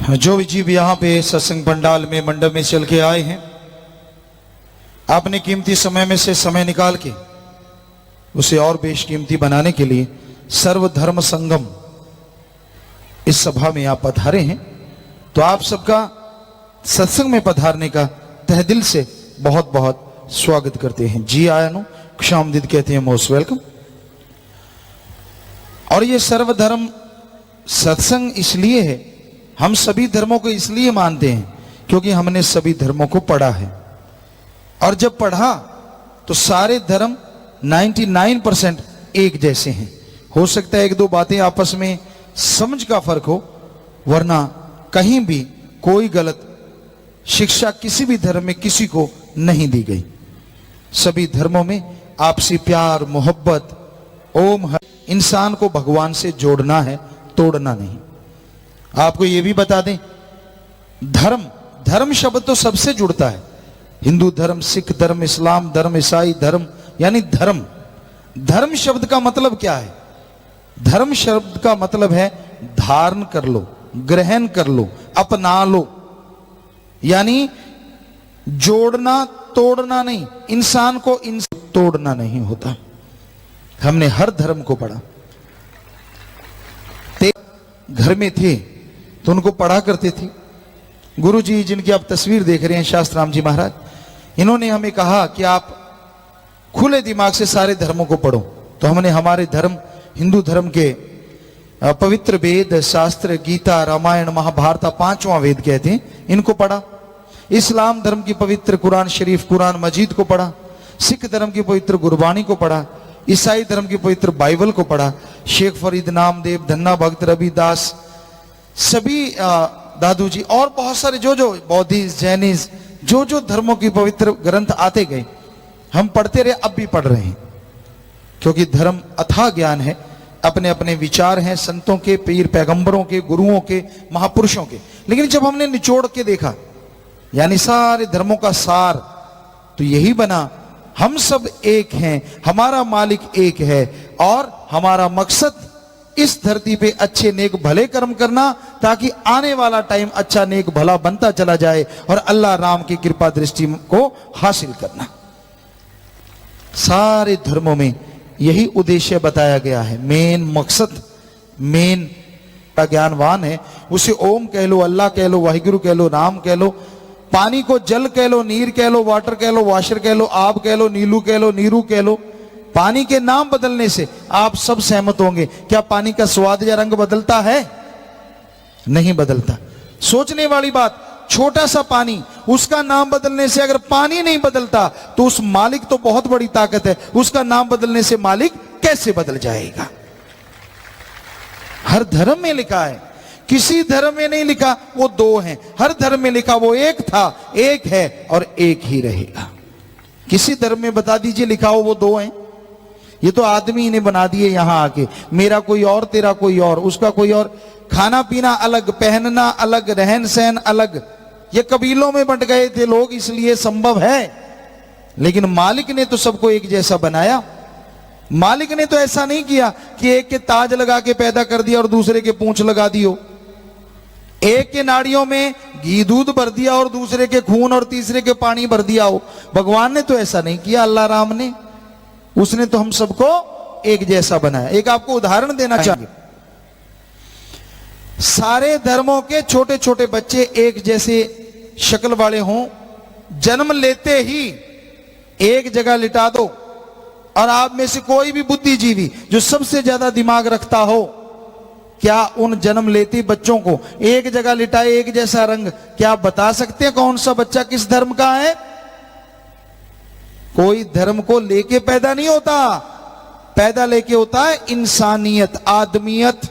जो भी जीव यहाँ पे सत्संग पंडाल में मंडप में चल के आए हैं, आपने कीमती समय में से समय निकाल के उसे और बेशकीमती बनाने के लिए सर्वधर्म संगम इस सभा में आप पधारे हैं। तो आप सबका सत्संग में पधारने का तहे दिल से बहुत बहुत स्वागत करते हैं। जी आया नो खुशामदीद कहते हैं, मोस्ट वेलकम। और ये सर्वधर्म सत्संग इसलिए है, हम सभी धर्मों को इसलिए मानते हैं क्योंकि हमने सभी धर्मों को पढ़ा है। और जब पढ़ा तो सारे धर्म 99% एक जैसे हैं। हो सकता है एक दो बातें आपस में समझ का फर्क हो, वरना कहीं भी कोई गलत शिक्षा किसी भी धर्म में किसी को नहीं दी गई। सभी धर्मों में आपसी प्यार मोहब्बत ओम है। इंसान को भगवान से जोड़ना है, तोड़ना नहीं। आपको यह भी बता दें, धर्म शब्द तो सबसे जुड़ता है। हिंदू धर्म, सिख धर्म, इस्लाम धर्म, ईसाई धर्म, यानी धर्म शब्द का मतलब क्या है? धर्म शब्द का मतलब है धारण कर लो, ग्रहण कर लो, अपना लो। यानी जोड़ना तोड़ना नहीं, इंसान को तोड़ना नहीं होता। हमने हर धर्म को पढ़ा। घर में थे तो उनको पढ़ा करते थे। गुरु जी जिनकी आप तस्वीर देख रहे हैं, शास्त्राम जी महाराज, इन्होंने हमें कहा कि आप खुले दिमाग से सारे धर्मों को पढ़ो। तो हमने हमारे धर्म, हिंदू धर्म के पवित्र वेद शास्त्र, गीता, रामायण, महाभारत, पांचवा वेद कहते हैं, इनको पढ़ा। इस्लाम धर्म की पवित्र कुरान शरीफ, कुरान मजीद को पढ़ा। सिख धर्म की पवित्र गुरबानी को पढ़ा। ईसाई धर्म की पवित्र बाइबल को पढ़ा। शेख फरीद, नामदेव, धन्ना भक्त, रविदास, सभी दादू जी और बहुत सारे जो बौद्धिस्ट, जैनिस्ट, जो धर्मों की पवित्र ग्रंथ आते गए, हम पढ़ते रहे, अब भी पढ़ रहे हैं। क्योंकि धर्म अथाह ज्ञान है, अपने अपने विचार हैं संतों के, पीर पैगंबरों के, गुरुओं के, महापुरुषों के। लेकिन जब हमने निचोड़ के देखा, यानी सारे धर्मों का सार, तो यही बना, हम सब एक हैं, हमारा मालिक एक है और हमारा मकसद इस धरती पे अच्छे नेक भले कर्म करना, ताकि आने वाला टाइम अच्छा नेक भला बनता चला जाए और अल्लाह राम की कृपा दृष्टि को हासिल करना। सारे धर्मों में यही उद्देश्य बताया गया है। मेन मकसद, मेन ज्ञानवान है उसे ओम कह लो, अल्लाह कह लो, वाहिगुरु कह लो, राम कह लो, पानी को जल कह लो, नीर कह लो, वाटर कह लो, वाशर कह लो, आप कह लो, नीलू कह लो, नीरू कह लो। पानी के नाम बदलने से आप सब सहमत होंगे, क्या पानी का स्वाद या रंग बदलता है? नहीं बदलता। सोचने वाली बात, छोटा सा पानी, उसका नाम बदलने से अगर पानी नहीं बदलता तो उस मालिक तो बहुत बड़ी ताकत है, उसका नाम बदलने से मालिक कैसे बदल जाएगा? हर धर्म में लिखा है, किसी धर्म में नहीं लिखा वो दो हैं। हर धर्म में लिखा वो एक था, एक है और एक ही रहेगा। किसी धर्म में बता दीजिए लिखा हो वो दो हैं? ये तो आदमी ने बना दिए यहां आके, मेरा कोई और, तेरा कोई और, उसका कोई और। खाना पीना अलग, पहनना अलग, रहन सहन अलग। ये कबीलों में बंट गए थे लोग, इसलिए संभव है। लेकिन मालिक ने तो सबको एक जैसा बनाया। मालिक ने तो ऐसा नहीं किया कि एक के ताज लगा के पैदा कर दिया और दूसरे के पूंछ लगा दियो, एक के नाड़ियों में घी दूध भर दिया और दूसरे के खून और तीसरे के पानी भर दिया हो। भगवान ने तो ऐसा नहीं किया, अल्लाह राम ने। उसने तो हम सबको एक जैसा बनाया। एक आपको उदाहरण देना चाहिए, सारे धर्मों के छोटे छोटे बच्चे एक जैसे शक्ल वाले हों, जन्म लेते ही एक जगह लिटा दो और आप में से कोई भी बुद्धिजीवी जो सबसे ज्यादा दिमाग रखता हो, क्या उन जन्म लेते बच्चों को एक जगह लिटाए, एक जैसा रंग, क्या आप बता सकते हैं कौन सा बच्चा किस धर्म का है? कोई धर्म को लेके पैदा नहीं होता, पैदा लेके होता है इंसानियत, आदमियत।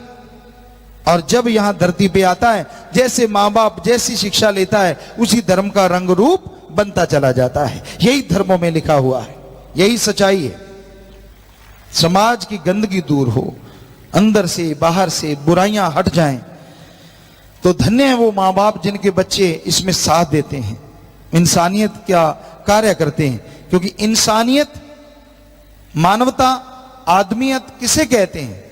और जब यहां धरती पे आता है, जैसे मां बाप जैसी शिक्षा लेता है, उसी धर्म का रंग रूप बनता चला जाता है। यही धर्मों में लिखा हुआ है, यही सच्चाई है। समाज की गंदगी दूर हो, अंदर से बाहर से बुराइयां हट जाएं, तो धन्य है वो मां बाप जिनके बच्चे इसमें साथ देते हैं, इंसानियत का कार्य करते हैं। क्योंकि इंसानियत, मानवता, आदमियत किसे कहते हैं?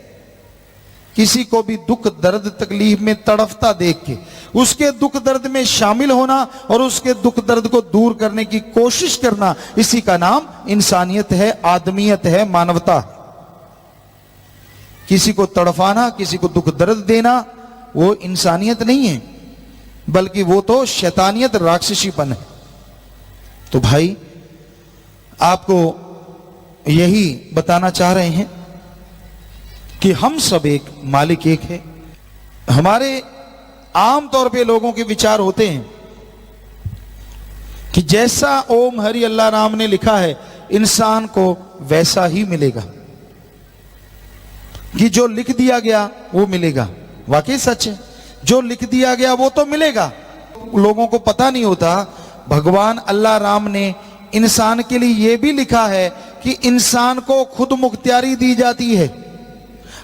किसी को भी दुख दर्द तकलीफ में तड़फता देख के उसके दुख दर्द में शामिल होना और उसके दुख दर्द को दूर करने की कोशिश करना, इसी का नाम इंसानियत है, आदमियत है, मानवता। किसी को तड़फाना, किसी को दुख दर्द देना, वो इंसानियत नहीं है, बल्कि वो तो शैतानियत, राक्षसीपन है। तो भाई आपको यही बताना चाह रहे हैं कि हम सब एक, मालिक एक है। हमारे आम तौर पे लोगों के विचार होते हैं कि जैसा ओम हरि अल्लाह राम ने लिखा है इंसान को वैसा ही मिलेगा, कि जो लिख दिया गया वो मिलेगा। वाकई सच है, जो लिख दिया गया वो तो मिलेगा। लोगों को पता नहीं होता भगवान अल्लाह राम ने इंसान के लिए यह भी लिखा है कि इंसान को खुद मुख्तियारी दी जाती है,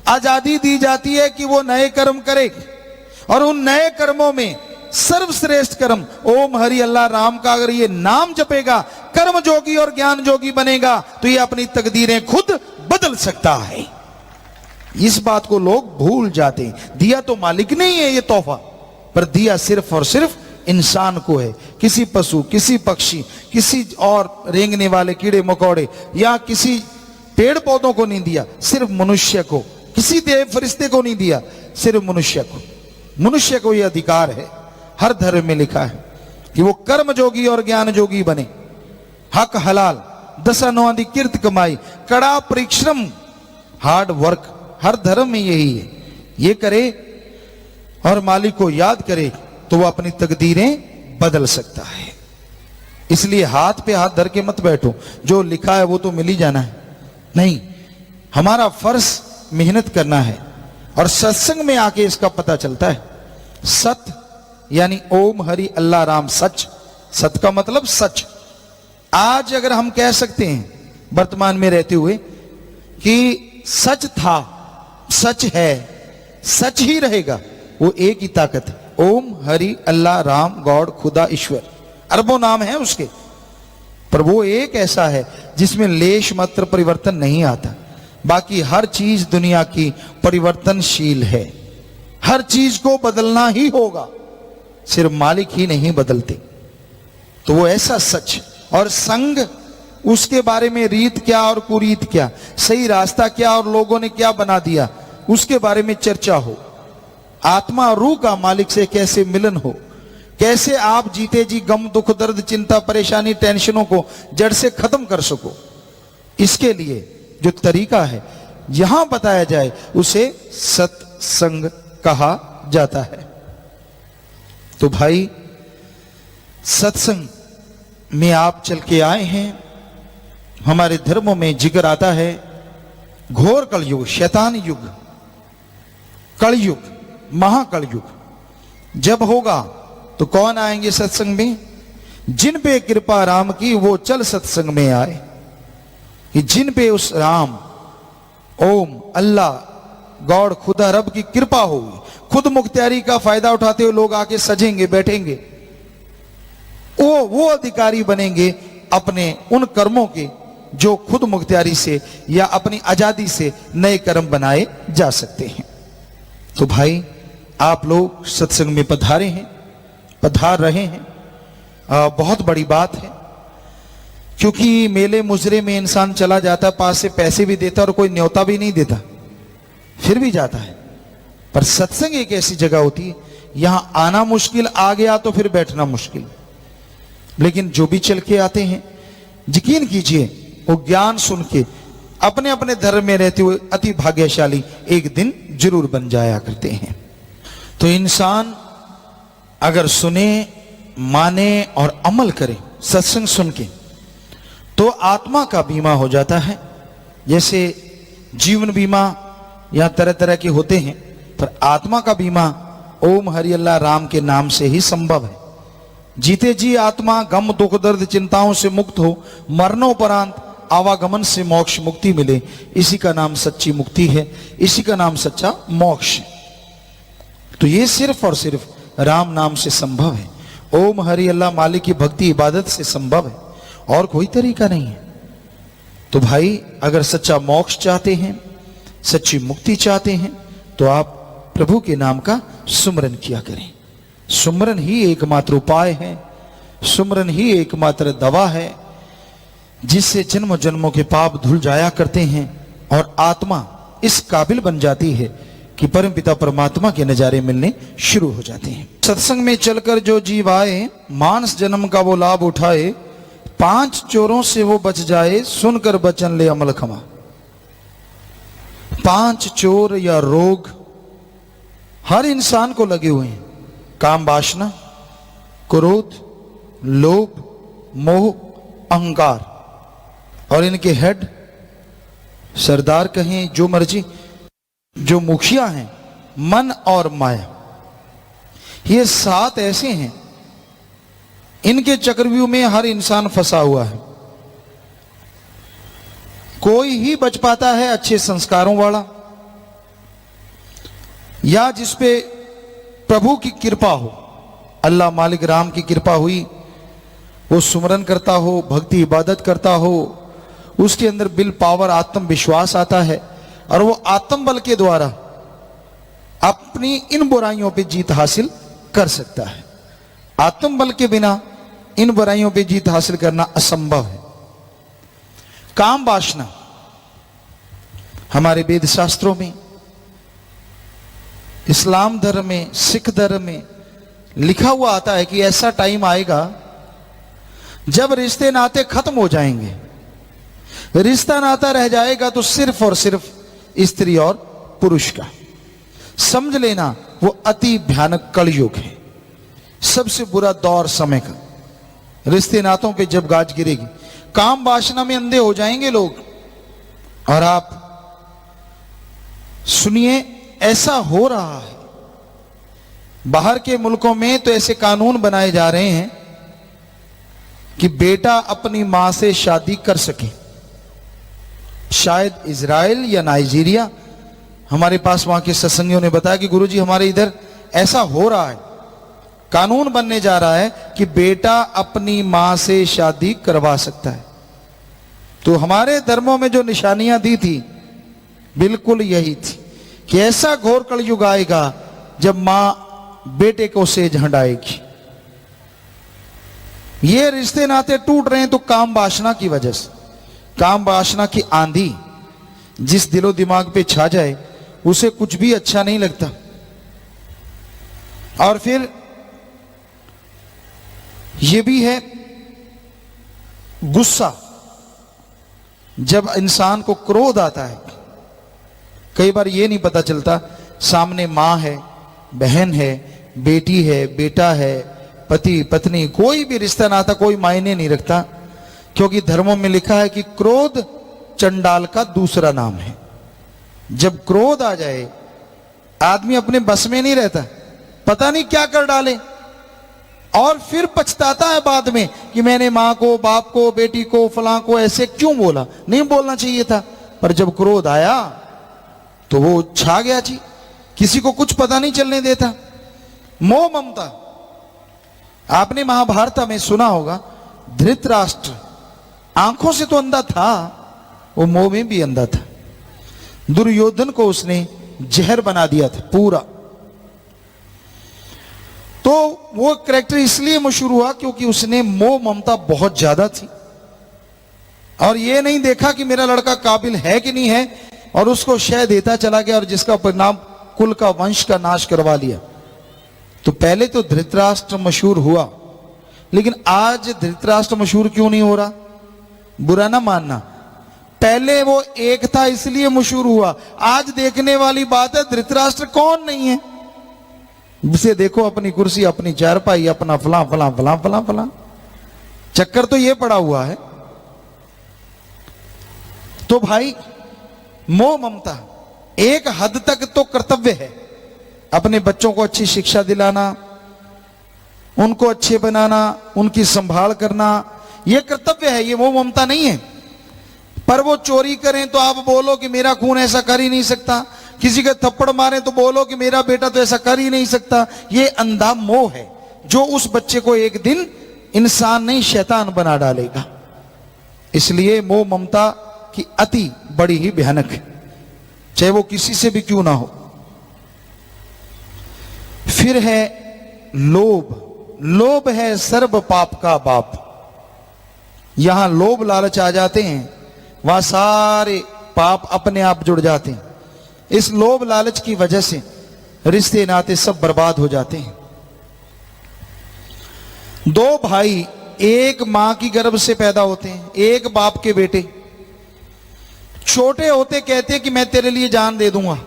आजादी दी जाती है कि वो नए कर्म करे, और उन नए कर्मों में सर्वश्रेष्ठ कर्म ओम हरि अल्लाह राम का अगर ये नाम जपेगा, कर्म जोगी और ज्ञान जोगी बनेगा, तो ये अपनी तकदीरें खुद बदल सकता है। इस बात को लोग भूल जाते हैं। दिया तो मालिक नहीं है ये तोहफा, पर दिया सिर्फ और सिर्फ इंसान को है। किसी पशु, किसी पक्षी, किसी और रेंगने वाले कीड़े मकोड़े या किसी पेड़ पौधों को नहीं दिया, सिर्फ मनुष्य को। किसी देव फरिश्ते को नहीं दिया, सिर्फ मनुष्य को। मनुष्य को यह अधिकार है, हर धर्म में लिखा है कि वो कर्म जोगी और ज्ञान जोगी बने। हक हलाल, दशानौआदि किर्त कमाई, कड़ा परिश्रम, हार्ड वर्क, हर धर्म में यही है। ये करे और मालिक को याद करे तो वो अपनी तकदीरें बदल सकता है। इसलिए हाथ पे हाथ धर के मत बैठो, जो लिखा है वो तो मिल ही जाना है। नहीं, हमारा फर्ज मेहनत करना है, और सत्संग में आके इसका पता चलता है। सत्य यानी ओम हरि अल्लाह राम, सच। सत्य का मतलब सच। आज अगर हम कह सकते हैं वर्तमान में रहते हुए कि सच था, सच है, सच ही रहेगा, वो एक ही ताकत है, ओम हरि अल्लाह राम, गॉड, खुदा, ईश्वर। अरबों नाम है उसके, पर वो एक ऐसा है जिसमें लेश मात्र परिवर्तन नहीं आता। बाकी हर चीज दुनिया की परिवर्तनशील है, हर चीज को बदलना ही होगा, सिर्फ मालिक ही नहीं बदलते। तो वो ऐसा सच और संग, उसके बारे में रीत क्या और कुरीत क्या, सही रास्ता क्या और लोगों ने क्या बना दिया, उसके बारे में चर्चा हो। आत्मा और रूह का मालिक से कैसे मिलन हो, कैसे आप जीते जी गम, दुख, दर्द, चिंता, परेशानी, टेंशनों को जड़ से खत्म कर सको, इसके लिए जो तरीका है यहां बताया जाए उसे सत्संग कहा जाता है। तो भाई सत्संग में आप चल के आए हैं। हमारे धर्मों में जिक्र आता है घोर कलयुग, शैतान युग, कलयुग, महाकलयुग जब होगा तो कौन आएंगे सत्संग में? जिन पे कृपा राम की वो चल सत्संग में आए। कि जिन पे उस राम, ओम, अल्लाह, गॉड, खुदा, रब की कृपा होगी, खुद मुख्तियारी का फायदा उठाते हुए लोग आके सजेंगे, बैठेंगे, वो अधिकारी बनेंगे अपने उन कर्मों के जो खुद मुख्तियारी से या अपनी आजादी से नए कर्म बनाए जा सकते हैं। तो भाई आप लोग सत्संग में पधारे हैं, पधार रहे हैं, बहुत बड़ी बात है। क्योंकि मेले मुजरे में इंसान चला जाता, पास से पैसे भी देता और कोई न्योता भी नहीं देता, फिर भी जाता है। पर सत्संग एक ऐसी जगह होती है, यहां आना मुश्किल, आ गया तो फिर बैठना मुश्किल। लेकिन जो भी चल के आते हैं, यकीन कीजिए वो ज्ञान सुन के अपने अपने धर्म में रहते हुए अति भाग्यशाली एक दिन जरूर बन जाया करते हैं। तो इंसान अगर सुने, माने और अमल करे सत्संग सुन के, तो आत्मा का बीमा हो जाता है। जैसे जीवन बीमा या तरह तरह के होते हैं, पर आत्मा का बीमा ओम हरि अल्लाह राम के नाम से ही संभव है। जीते जी आत्मा गम, दुख, दर्द, चिंताओं से मुक्त हो, मरणोपरांत आवागमन से मोक्ष मुक्ति मिले, इसी का नाम सच्ची मुक्ति है, इसी का नाम सच्चा मोक्ष है। तो ये सिर्फ और सिर्फ राम नाम से संभव है। ओम हरि अल्लाह मालिक की भक्ति इबादत से संभव है, और कोई तरीका नहीं है। तो भाई अगर सच्चा मोक्ष चाहते हैं, सच्ची मुक्ति चाहते हैं, तो आप प्रभु के नाम का सुमरन किया करें। सुमरन ही एकमात्र उपाय है, सुमरन ही एकमात्र दवा है जिससे जन्म जन्मों के पाप धुल जाया करते हैं और आत्मा इस काबिल बन जाती है कि परमपिता परमात्मा के नजारे मिलने शुरू हो जाते हैं। सत्संग में चलकर जो जीव आए, मानस जन्म का वो लाभ उठाए, 5 चोरों से वो बच जाए, सुनकर बचन ले अमल खमा। 5 चोर या रोग हर इंसान को लगे हुए हैं। काम वासना, क्रोध, लोभ, मोह, अहंकार, और इनके हेड सरदार कहें जो मर्जी, जो मुखिया हैं, मन और माया, ये 7 ऐसे हैं, इनके चक्रव्यूह में हर इंसान फंसा हुआ है। कोई ही बच पाता है अच्छे संस्कारों वाला, या जिसपे प्रभु की कृपा हो, अल्लाह मालिक राम की कृपा हुई, वो सुमरन करता हो, भक्ति इबादत करता हो, उसके अंदर विल पावर, आत्मविश्वास आता है और वो आत्म बल के द्वारा अपनी इन बुराइयों पे जीत हासिल कर सकता है। आत्म बल के बिना इन बुराइयों पे जीत हासिल करना असंभव है। काम वासना, हमारे वेद शास्त्रों में, इस्लाम धर्म में, सिख धर्म में लिखा हुआ आता है कि ऐसा टाइम आएगा जब रिश्ते नाते खत्म हो जाएंगे। रिश्ता नाता रह जाएगा तो सिर्फ और सिर्फ स्त्री और पुरुष का। समझ लेना वो अति भयानक कलयुग है, सबसे बुरा दौर समय का। रिश्ते नातों पे जब गाज गिरेगी, काम वासना में अंधे हो जाएंगे लोग। और आप सुनिए, ऐसा हो रहा है। बाहर के मुल्कों में तो ऐसे कानून बनाए जा रहे हैं कि बेटा अपनी मां से शादी कर सके। शायद इजराइल या नाइजीरिया, हमारे पास वहां के सत्संगियों ने बताया कि गुरुजी हमारे इधर ऐसा हो रहा है, कानून बनने जा रहा है कि बेटा अपनी मां से शादी करवा सकता है। तो हमारे धर्मों में जो निशानियां दी थी बिल्कुल यही थी कि ऐसा घोर कलयुग आएगा जब मां बेटे को सेज हंडाएगी। ये रिश्ते नाते टूट रहे हैं तो काम वासना की वजह से। काम वासना की आंधी जिस दिलो दिमाग पे छा जाए उसे कुछ भी अच्छा नहीं लगता। और फिर ये भी है गुस्सा, जब इंसान को क्रोध आता है। कई बार ये नहीं पता चलता सामने मां है, बहन है, बेटी है, बेटा है, पति पत्नी, कोई भी रिश्ता नाता कोई मायने नहीं रखता, क्योंकि धर्मों में लिखा है कि क्रोध चंडाल का दूसरा नाम है। जब क्रोध आ जाए आदमी अपने बस में नहीं रहता, पता नहीं क्या कर डाले, और फिर पछताता है बाद में कि मैंने मां को, बाप को, बेटी को, फलां को ऐसे क्यों बोला, नहीं बोलना चाहिए था। पर जब क्रोध आया तो वो छा गया जी, किसी को कुछ पता नहीं चलने देता। मोह ममता, आपने महाभारत में सुना होगा, धृतराष्ट्र आंखों से तो अंधा था, वो मोह में भी अंधा था। दुर्योधन को उसने जहर बना दिया था पूरा। तो वो कैरेक्टर इसलिए मशहूर हुआ क्योंकि उसने मोह ममता बहुत ज्यादा थी, और ये नहीं देखा कि मेरा लड़का काबिल है कि नहीं है, और उसको शय देता चला गया, और जिसका परिणाम कुल का, वंश का नाश करवा लिया। तो पहले तो धृतराष्ट्र मशहूर हुआ, लेकिन आज धृतराष्ट्र मशहूर क्यों नहीं हो रहा, बुरा ना मानना। पहले वो एक था इसलिए मशहूर हुआ। आज देखने वाली बात है धृतराष्ट्र कौन नहीं है। उसे देखो, अपनी कुर्सी, अपनी चारपाई, अपना फलां फलां फलां फलां फलां, चक्कर तो ये पड़ा हुआ है। तो भाई मोह ममता एक हद तक तो कर्तव्य है, अपने बच्चों को अच्छी शिक्षा दिलाना, उनको अच्छे बनाना, उनकी संभाल करना, यह कर्तव्य है, ये मोह ममता नहीं है। पर वो चोरी करें तो आप बोलो कि मेरा खून ऐसा कर ही नहीं सकता, किसी के थप्पड़ मारें तो बोलो कि मेरा बेटा तो ऐसा कर ही नहीं सकता। ये अंधा मोह है जो उस बच्चे को एक दिन इंसान नहीं शैतान बना डालेगा। इसलिए मोह ममता की अति बड़ी ही भयानक है, चाहे वो किसी से भी क्यों ना हो। फिर है लोभ। लोभ है सर्व पाप का बाप। यहां लोभ लालच आ जाते हैं, वहां सारे पाप अपने आप जुड़ जाते हैं। इस लोभ लालच की वजह से रिश्ते नाते सब बर्बाद हो जाते हैं। दो भाई एक मां की गर्भ से पैदा होते हैं, एक बाप के बेटे। छोटे होते कहते हैं कि मैं तेरे लिए जान दे दूंगा,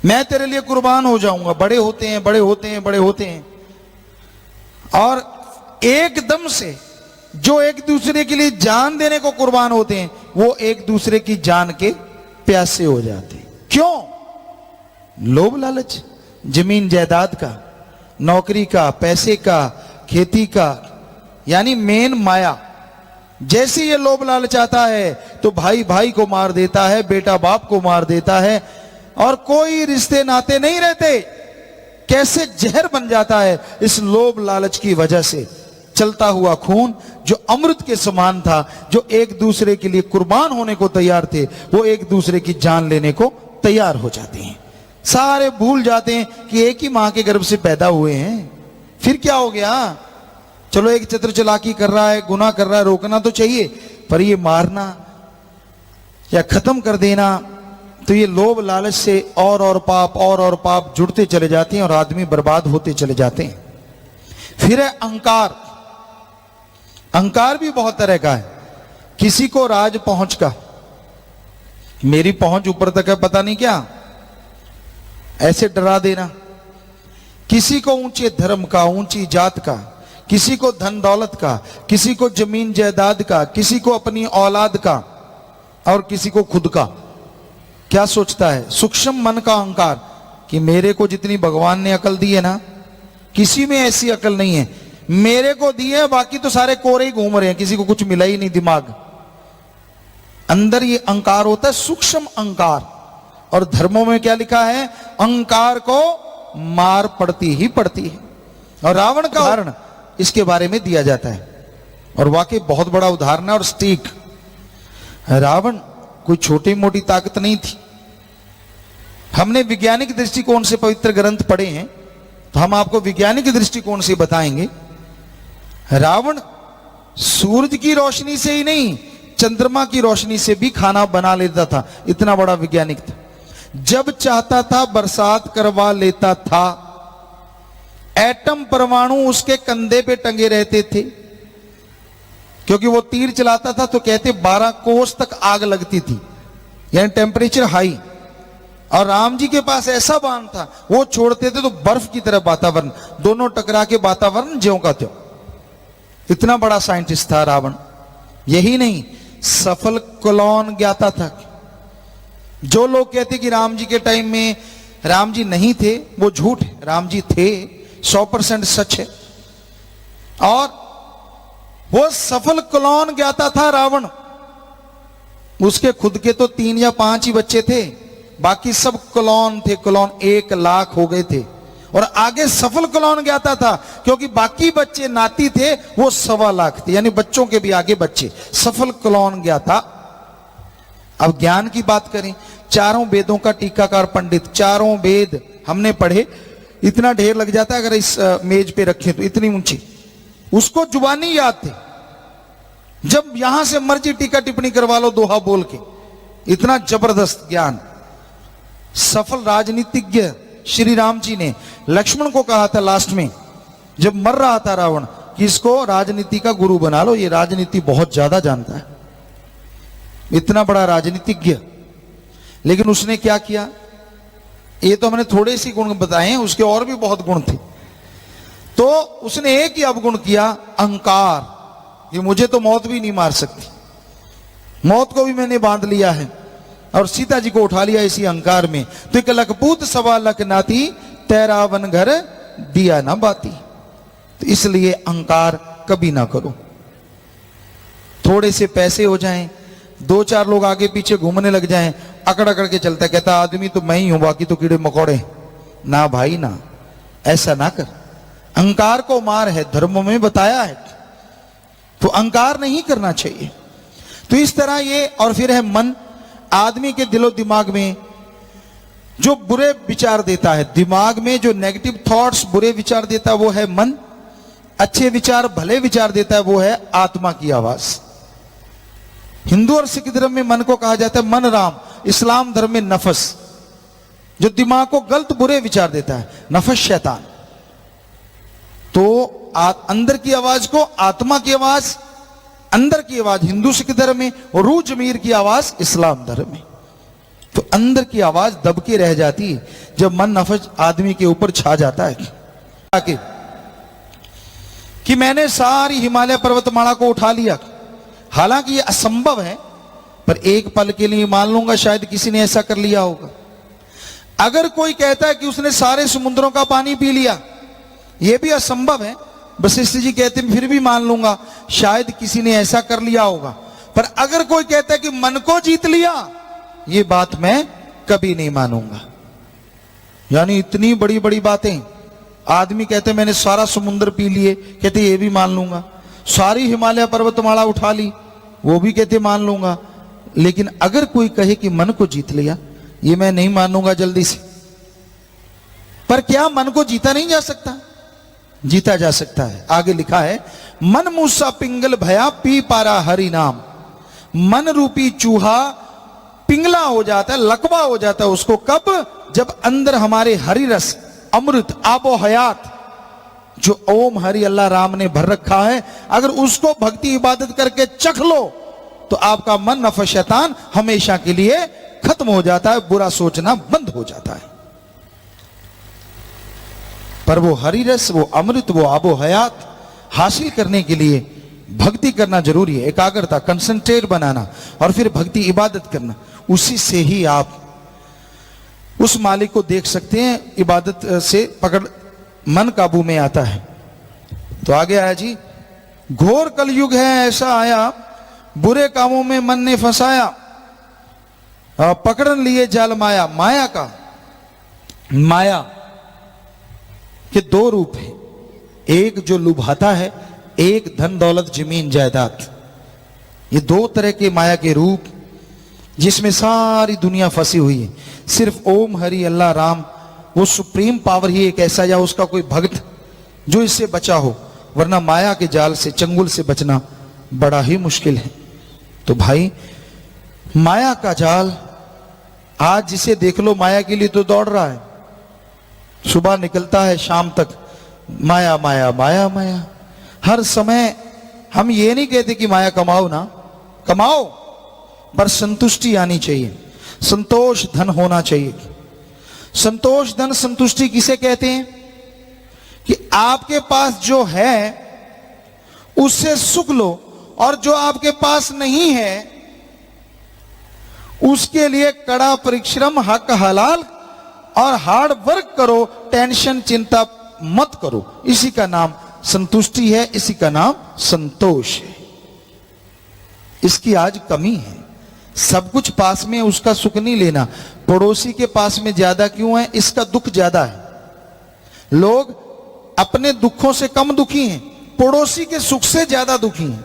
मैं तेरे लिए कुर्बान हो जाऊंगा। बड़े होते हैं, बड़े होते हैं, बड़े होते हैं, और एकदम से जो एक दूसरे के लिए जान देने को कुर्बान होते हैं, वो एक दूसरे की जान के प्यासे हो जाते हैं। क्यों? लोभ लालच, जमीन जायदाद का, नौकरी का, पैसे का, खेती का, यानी मेन माया। जैसे ये लोभ लालच आता है तो भाई भाई को मार देता है, बेटा बाप को मार देता है, और कोई रिश्ते नाते नहीं रहते। कैसे जहर बन जाता है इस लोभ लालच की वजह से। चलता हुआ खून जो अमृत के समान था, जो एक दूसरे के लिए कुर्बान होने को तैयार थे, वो एक दूसरे की जान लेने को तैयार हो जाते हैं। सारे भूल जाते हैं कि एक ही मां के गर्भ से पैदा हुए हैं। फिर क्या हो गया? चलो एक चतुर चालाकी कर रहा है, गुनाह कर रहा है, रोकना तो चाहिए, पर ये मारना या खत्म कर देना, तो ये लोभ लालच से और पाप जुड़ते चले जाते हैं और आदमी बर्बाद होते चले जाते हैं। फिर है अहंकार। अहंकार भी बहुत तरह का है। किसी को राज पहुंच का, मेरी पहुंच ऊपर तक है, पता नहीं क्या, ऐसे डरा देना। किसी को ऊंचे धर्म का, ऊंची जात का, किसी को धन दौलत का, किसी को जमीन जायदाद का, किसी को अपनी औलाद का, और किसी को खुद का। क्या सोचता है? सूक्ष्म मन का अहंकार कि मेरे को जितनी भगवान ने अकल दी है ना, किसी में ऐसी अकल नहीं है। मेरे को दी है, बाकी तो सारे कोरे ही घूम रहे हैं, किसी को कुछ मिला ही नहीं दिमाग। अंदर ये अहंकार होता है, सूक्ष्म अहंकार। और धर्मों में क्या लिखा है? अहंकार को मार पड़ती ही पड़ती है। और रावण का उदाहरण इसके बारे में दिया जाता है, और वाकई बहुत बड़ा उदाहरण है और सटीक। रावण कोई छोटी मोटी ताकत नहीं थी। हमने वैज्ञानिक दृष्टिकोण से पवित्र ग्रंथ पढ़े हैं, तो हम आपको वैज्ञानिक दृष्टिकोण से बताएंगे। रावण सूरज की रोशनी से ही नहीं, चंद्रमा की रोशनी से भी खाना बना लेता था। इतना बड़ा वैज्ञानिक था। जब चाहता था बरसात करवा लेता था। एटम परमाणु उसके कंधे पे टंगे रहते थे, क्योंकि वो तीर चलाता था तो कहते 12 कोस तक आग लगती थी, यानी टेम्परेचर हाई। और राम जी के पास ऐसा बाण था, वो छोड़ते थे तो बर्फ की तरह वातावरण, दोनों टकरा के वातावरण ज्यों का त्यों। इतना बड़ा साइंटिस्ट था रावण। यही नहीं, सफल क्लोन ज्ञाता था। जो लोग कहते कि राम जी के टाइम में राम जी नहीं थे, वो झूठ है। राम जी थे, 100% सच है। और वो सफल क्लोन ज्ञाता था रावण। उसके खुद के तो 3 या 5 ही बच्चे थे, बाकी सब क्लोन थे। क्लोन 1 लाख हो गए थे। और आगे सफल क्लोन ज्ञाता था, क्योंकि बाकी बच्चे नाती थे, वो 1.25 लाख थे, यानी बच्चों के भी आगे बच्चे। सफल क्लोन ज्ञाता। अब ज्ञान की बात करें, चारों वेदों का टीकाकार पंडित, चारों वेद हमने पढ़े। इतना ढेर लग जाता है अगर इस मेज पे रखें तो, इतनी ऊंची। उसको जुबानी याद थे, जब यहां से मर्जी टीका टिप्पणी करवा लो दोहा बोल के। इतना जबरदस्त ज्ञान। सफल राजनीतिज्ञ श्री राम जी ने लक्ष्मण को कहा था लास्ट में, जब मर रहा था रावण, कि इसको राजनीति का गुरु बना लो, ये राजनीति बहुत ज्यादा जानता है। इतना बड़ा राजनीतिज्ञ। लेकिन उसने क्या किया? ये तो हमने थोड़े से गुण बताए हैं, उसके और भी बहुत गुण थे। तो उसने एक ही अवगुण किया, अहंकार। ये मुझे तो मौत भी नहीं मार सकती, मौत को भी मैंने बांध लिया है। और सीता जी को उठा लिया इसी अहंकार में। तो एक लखपूत 1.25 लाख नाती, तेरा वन घर दिया ना बाती। तो इसलिए अहंकार कभी ना करो। थोड़े से पैसे हो जाएं, 2-4 लोग आगे पीछे घूमने लग जाएं, अकड़ अकड़ के चलता, कहता आदमी तो मैं ही हूं, बाकी तो कीड़े मकोड़े। ना भाई ना, ऐसा ना कर। अहंकार को मार है, धर्मों में बताया है। तो अहंकार नहीं करना चाहिए। तो इस तरह ये। और फिर है मन। आदमी के दिलो दिमाग में जो बुरे विचार देता है, दिमाग में जो नेगेटिव थॉट्स बुरे विचार देता है वो है मन, अच्छे विचार भले विचार देता है वो है आत्मा की आवाज। हिंदू और सिख धर्म में मन को कहा जाता है मन राम, इस्लाम धर्म में नफस, जो दिमाग को गलत बुरे विचार देता है, नफस शैतान। तो अंदर की आवाज को आत्मा की आवाज, अंदर की आवाज हिंदू सिख धर्म में, और रूह जमीर की आवाज इस्लाम धर्म में। तो अंदर की आवाज दबके रह जाती जब मन नफस आदमी के ऊपर छा जाता है कि मैंने सारी हिमालय पर्वतमाला को उठा लिया। हालांकि ये असंभव है, पर एक पल के लिए मान लूंगा शायद किसी ने ऐसा कर लिया होगा। अगर कोई कहता है कि उसने सारे समुद्रों का पानी पी लिया, यह भी असंभव है। वशिष्ठ जी कहते हैं फिर भी मान लूंगा शायद किसी ने ऐसा कर लिया होगा। पर अगर कोई कहता है कि मन को जीत लिया, यह बात मैं कभी नहीं मानूंगा। यानी इतनी बड़ी बड़ी बातें, आदमी कहते मैंने सारा समुद्र पी लिए, कहते ये भी मान लूंगा। सारी हिमालय पर्वतमाला उठा ली, वो भी कहते मान लूंगा। लेकिन अगर कोई कहे कि मन को जीत लिया, ये मैं नहीं मानूंगा जल्दी से। पर क्या मन को जीता नहीं जा सकता? जीता जा सकता है। आगे लिखा है, मन मूसा पिंगल भया पी पारा हरि नाम। मन रूपी चूहा पिंगला हो जाता है, लकवा हो जाता है उसको कब? जब अंदर हमारे हरि रस, अमृत, आबो हयात, जो ओम हरि अल्लाह राम ने भर रखा है, अगर उसको भक्ति इबादत करके चख लो तो आपका मन नफस शैतान हमेशा के लिए खत्म हो जाता है, बुरा सोचना बंद हो जाता है। पर वो हरि रस, वो अमृत, वो आबो हयात हासिल करने के लिए भक्ति करना जरूरी है। एकाग्रता, कंसंट्रेट बनाना और फिर भक्ति इबादत करना, उसी से ही आप उस मालिक को देख सकते हैं। इबादत से पकड़ मन काबू में आता है। तो आगे आया जी, घोर कलयुग है ऐसा आया, बुरे कामों में मन ने फंसाया, पकड़न लिए जाल माया। माया का, माया के दो रूप है, एक जो लुभाता है, एक धन दौलत जमीन जायदाद। ये दो तरह के माया के रूप जिसमें सारी दुनिया फंसी हुई है। सिर्फ ओम हरि अल्लाह राम, वो सुप्रीम पावर ही एक ऐसा, या उसका कोई भक्त जो इससे बचा हो, वरना माया के जाल से, चंगुल से बचना बड़ा ही मुश्किल है। तो भाई माया का जाल, आज जिसे देख लो माया के लिए तो दौड़ रहा है, सुबह निकलता है शाम तक माया माया माया माया। हर समय हम ये नहीं कहते कि माया कमाओ ना, कमाओ, पर संतुष्टि आनी चाहिए, संतोष धन होना चाहिए। संतोष धन संतुष्टि किसे कहते हैं? कि आपके पास जो है उससे सुख लो, और जो आपके पास नहीं है उसके लिए कड़ा परिश्रम, हक हलाल और हार्ड वर्क करो, टेंशन चिंता मत करो। इसी का नाम संतुष्टि है, इसी का नाम संतोष है। इसकी आज कमी है। सब कुछ पास में, उसका सुख नहीं लेना। पड़ोसी के पास में ज्यादा क्यों है? इसका दुख ज्यादा है। लोग अपने दुखों से कम दुखी हैं, पड़ोसी के सुख से ज्यादा दुखी हैं।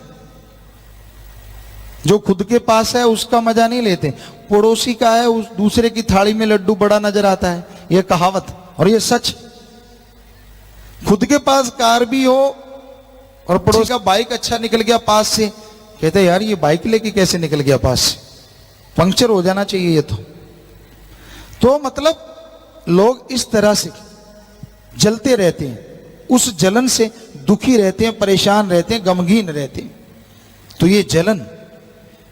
जो खुद के पास है उसका मजा नहीं लेते, पड़ोसी का है उस दूसरे की थाली में लड्डू बड़ा नजर आता है। यह कहावत और यह सच। खुद के पास कार भी हो और पड़ोसी का बाइक अच्छा निकल गया पास से, कहते यार ये बाइक लेके कैसे निकल गया पास से, पंक्चर हो जाना चाहिए ये तो मतलब लोग इस तरह से जलते रहते हैं, उस जलन से दुखी रहते हैं, परेशान रहते हैं, गमगीन रहते हैं। तो ये जलन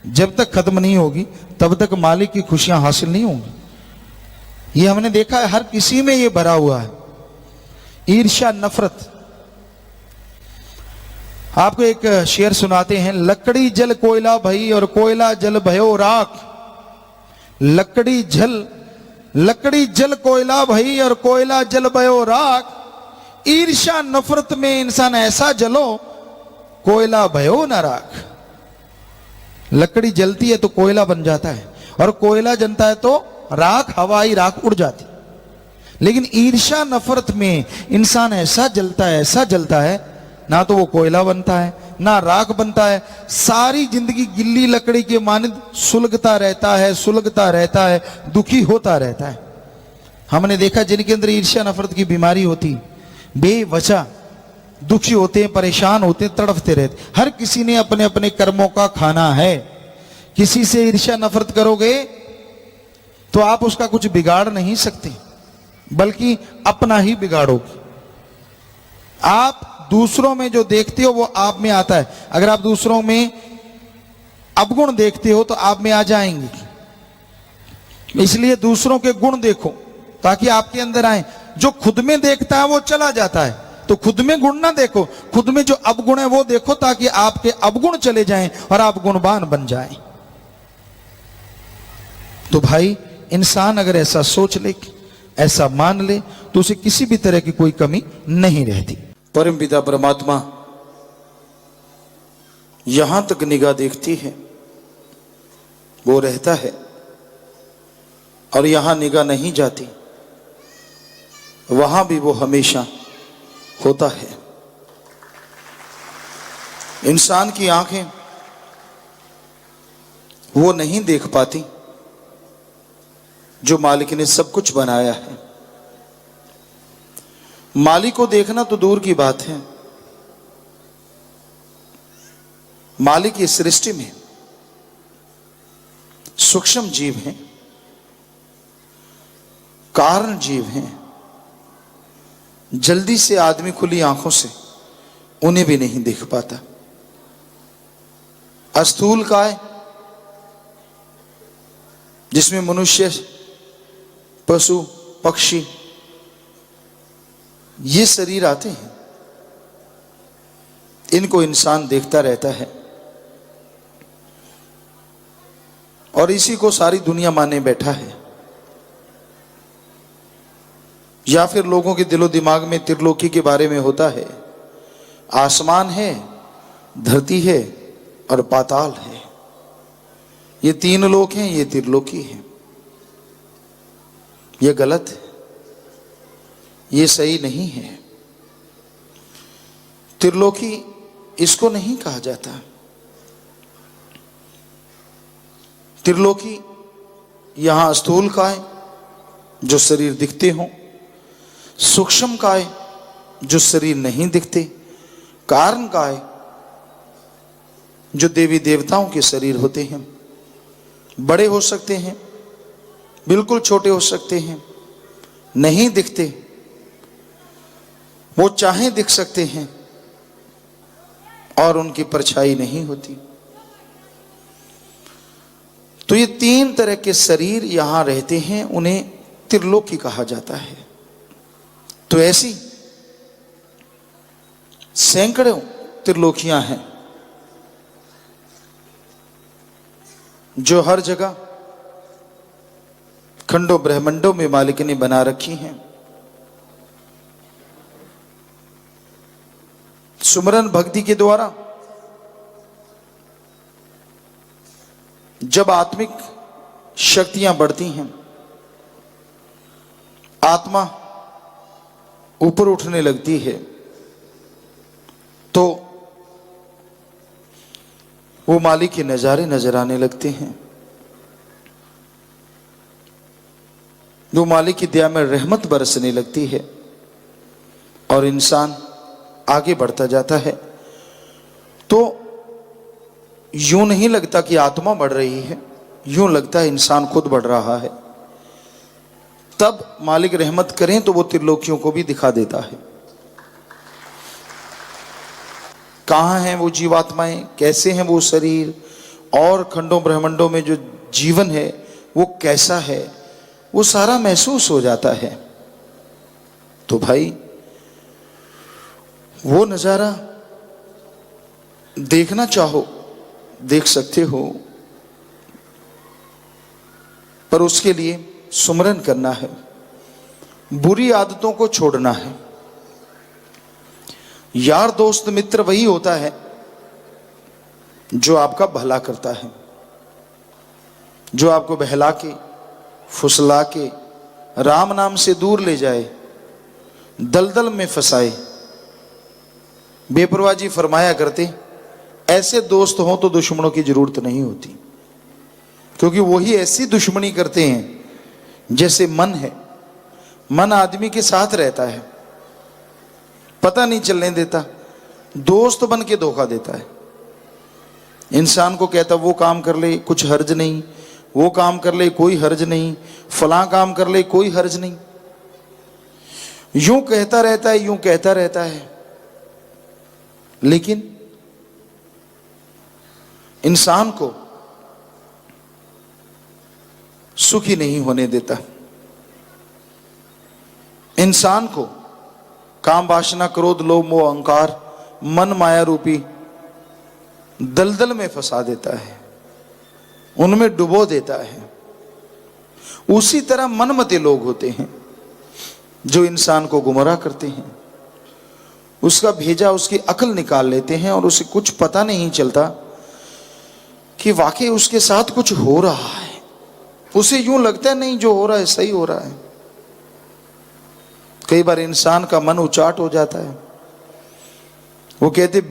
जब तक खत्म नहीं होगी तब तक मालिक की खुशियां हासिल नहीं होंगी। ये हमने देखा है, हर किसी में ये भरा हुआ है, ईर्ष्या, नफरत। आपको एक शेर सुनाते हैं, लकड़ी जल कोयला भई और कोयला जल भयो राख। लकड़ी जल कोयला भई और कोयला जल भयो राख। ईर्ष्या नफरत में इंसान ऐसा जलो, कोयला भयो न राख। लकड़ी जलती है तो कोयला बन जाता है, और कोयला जलता है तो राख, हवाई राख उड़ जाती। लेकिन ईर्ष्या नफरत में इंसान ऐसा जलता है, ना तो वो कोयला बनता है ना राख बनता है। सारी जिंदगी गिल्ली लकड़ी के मानिंद सुलगता रहता है, दुखी होता रहता है। हमने देखा जिनके अंदर ईर्ष्या नफरत की बीमारी होती, बेवजह दुखी होते हैं, परेशान होते हैं, तड़फते रहते। हर किसी ने अपने अपने कर्मों का खाना है। किसी से ईर्ष्या नफरत करोगे तो आप उसका कुछ बिगाड़ नहीं सकते, बल्कि अपना ही बिगाड़ोगे। आप दूसरों में जो देखते हो वो आप में आता है। अगर आप दूसरों में अवगुण देखते हो तो आप में आ जाएंगे। इसलिए दूसरों के गुण देखो ताकि आपके अंदर आए। जो खुद में देखता है वो चला जाता है, तो खुद में गुण ना देखो, खुद में जो अवगुण है वो देखो ताकि आपके अवगुण चले जाएं और आप गुणवान बन जाएं। तो भाई, इंसान अगर ऐसा सोच ले, ऐसा मान ले, तो उसे किसी भी तरह की कोई कमी नहीं रहती। परम पिता परमात्मा यहां तक निगाह देखती है, वो रहता है, और यहां निगाह नहीं जाती, वहां भी वो हमेशा होता है। इंसान की आंखें वो नहीं देख पाती जो मालिक ने सब कुछ बनाया है। मालिक को देखना तो दूर की बात है, मालिक इस सृष्टि में सूक्ष्म जीव हैं, कारण जीव हैं। जल्दी से आदमी खुली आंखों से उन्हें भी नहीं देख पाता। अस्थूल काय, जिसमें मनुष्य, पशु, पक्षी ये शरीर आते हैं, इनको इंसान देखता रहता है और इसी को सारी दुनिया माने बैठा है। या फिर लोगों के दिलो दिमाग में त्रिलोकी के बारे में होता है। आसमान है, धरती है और पाताल है, ये तीन लोक हैं, ये त्रिलोकी है। ये गलत है, ये सही नहीं है। त्रिलोकी इसको नहीं कहा जाता। त्रिलोकी यहां स्थूल काय जो शरीर दिखते हों, सूक्ष्म काय जो शरीर नहीं दिखते, कारण काय जो देवी देवताओं के शरीर होते हैं। बड़े हो सकते हैं, बिल्कुल छोटे हो सकते हैं, नहीं दिखते, वो चाहे दिख सकते हैं और उनकी परछाई नहीं होती। तो ये तीन तरह के शरीर यहां रहते हैं, उन्हें त्रिलोकी कहा जाता है। तो ऐसी सैकड़ों त्रिलोकियां हैं जो हर जगह खंडों ब्रह्मंडों में मालिक ने बना रखी हैं। सुमरन भक्ति के द्वारा जब आत्मिक शक्तियां बढ़ती हैं, आत्मा ऊपर उठने लगती है, तो वो मालिक के नजारे नजर आने लगते हैं। वो मालिक की दया में रहमत बरसने लगती है और इंसान आगे बढ़ता जाता है। तो यूं नहीं लगता कि आत्मा बढ़ रही है, यूं लगता है इंसान खुद बढ़ रहा है। तब मालिक रहमत करें तो वो त्रिलोकियों को भी दिखा देता है। कहां हैं वो जीवात्माएं, कैसे हैं वो शरीर, और खंडों ब्रह्मांडों में जो जीवन है वो कैसा है, वो सारा महसूस हो जाता है। तो भाई, वो नजारा देखना चाहो देख सकते हो, पर उसके लिए सुमरन करना है, बुरी आदतों को छोड़ना है। यार दोस्त मित्र वही होता है जो आपका भला करता है, जो आपको बहला के, फुसला के, राम नाम से दूर ले जाए, दलदल में फंसाए। बेपरवाह जी फरमाया करते, ऐसे दोस्त हों तो दुश्मनों की जरूरत नहीं होती, क्योंकि वही ऐसी दुश्मनी करते हैं जैसे मन है। मन आदमी के साथ रहता है, पता नहीं चलने देता, दोस्त बन के धोखा देता है। इंसान को कहता वो काम कर ले कुछ हर्ज नहीं, वो काम कर ले कोई हर्ज नहीं, फलां काम कर ले कोई हर्ज नहीं, यूं कहता रहता है, यूं कहता रहता है, लेकिन इंसान को सुखी नहीं होने देता। इंसान को काम वासना क्रोध लोभ मोह अहंकार मन माया रूपी दलदल में फंसा देता है, उनमें डुबो देता है। उसी तरह मनमते लोग होते हैं जो इंसान को गुमराह करते हैं, उसका भेजा उसकी अकल निकाल लेते हैं और उसे कुछ पता नहीं चलता कि वाकई उसके साथ कुछ हो रहा है। उसे यूं लगता है नहीं जो हो रहा है सही हो रहा है। कई बार इंसान का मन उचाट हो जाता है, वो कहते